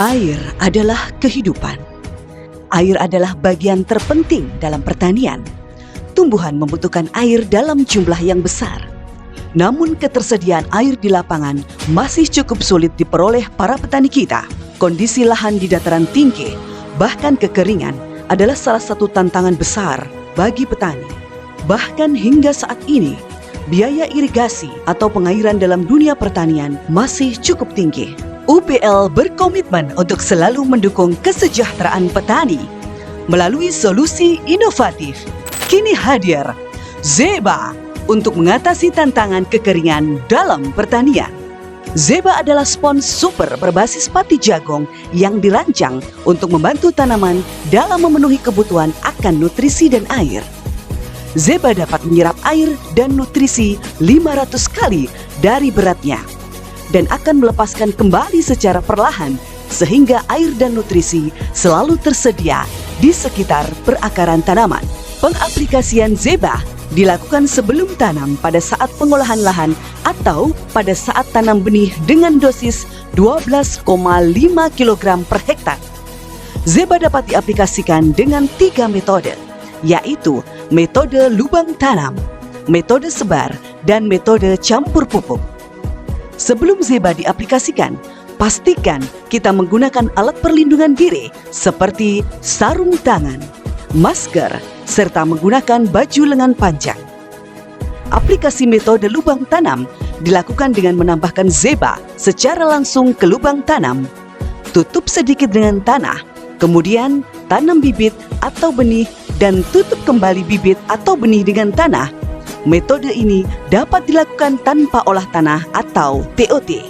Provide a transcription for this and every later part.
Air adalah kehidupan. Air adalah bagian terpenting dalam pertanian. Tumbuhan membutuhkan air dalam jumlah yang besar. Namun ketersediaan air di lapangan masih cukup sulit diperoleh para petani kita. Kondisi lahan di dataran tinggi, bahkan kekeringan, adalah salah satu tantangan besar bagi petani. Bahkan hingga saat ini, biaya irigasi atau pengairan dalam dunia pertanian masih cukup tinggi. UPL berkomitmen untuk selalu mendukung kesejahteraan petani melalui solusi inovatif. Kini hadir Zeba untuk mengatasi tantangan kekeringan dalam pertanian. Zeba adalah spons super berbasis pati jagung yang dirancang untuk membantu tanaman dalam memenuhi kebutuhan akan nutrisi dan air. Zeba dapat menyerap air dan nutrisi 500 kali dari beratnya dan akan melepaskan kembali secara perlahan sehingga air dan nutrisi selalu tersedia di sekitar perakaran tanaman. Pengaplikasian Zeba dilakukan sebelum tanam pada saat pengolahan lahan atau pada saat tanam benih dengan dosis 12,5 kg per hektar. Zeba dapat diaplikasikan dengan 3 metode, yaitu metode lubang tanam, metode sebar, dan metode campur pupuk. Sebelum Zeba diaplikasikan, pastikan kita menggunakan alat perlindungan diri seperti sarung tangan, masker, serta menggunakan baju lengan panjang. Aplikasi metode lubang tanam dilakukan dengan menambahkan Zeba secara langsung ke lubang tanam, tutup sedikit dengan tanah, kemudian tanam bibit atau benih dan tutup kembali bibit atau benih dengan tanah. Metode ini dapat dilakukan tanpa olah tanah atau TOT.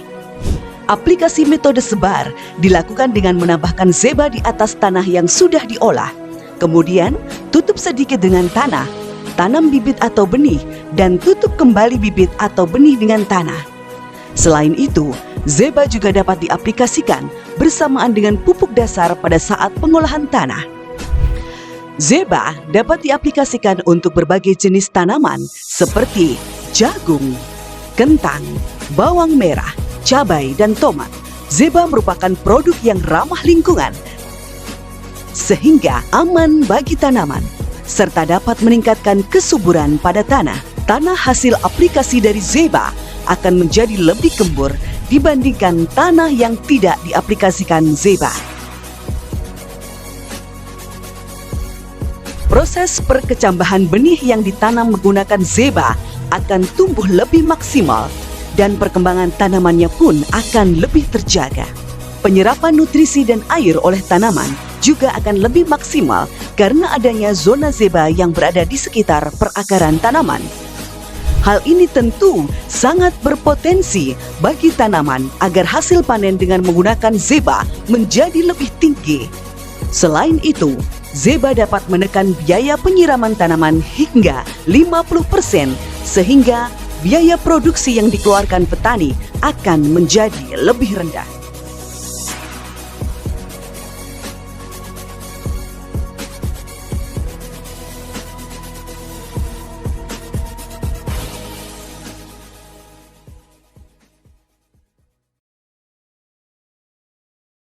Aplikasi metode sebar dilakukan dengan menambahkan Zeba di atas tanah yang sudah diolah. Kemudian tutup sedikit dengan tanah, tanam bibit atau benih, dan tutup kembali bibit atau benih dengan tanah. Selain itu, Zeba juga dapat diaplikasikan bersamaan dengan pupuk dasar pada saat pengolahan tanah. Zeba dapat diaplikasikan untuk berbagai jenis tanaman seperti jagung, kentang, bawang merah, cabai, dan tomat. Zeba merupakan produk yang ramah lingkungan sehingga aman bagi tanaman serta dapat meningkatkan kesuburan pada tanah. Tanah hasil aplikasi dari Zeba akan menjadi lebih gembur dibandingkan tanah yang tidak diaplikasikan Zeba. Proses perkecambahan benih yang ditanam menggunakan Zeba akan tumbuh lebih maksimal dan perkembangan tanamannya pun akan lebih terjaga. Penyerapan nutrisi dan air oleh tanaman juga akan lebih maksimal karena adanya zona Zeba yang berada di sekitar perakaran tanaman. Hal ini tentu sangat berpotensi bagi tanaman agar hasil panen dengan menggunakan Zeba menjadi lebih tinggi. Selain itu, Zeba dapat menekan biaya penyiraman tanaman hingga 50% sehingga biaya produksi yang dikeluarkan petani akan menjadi lebih rendah.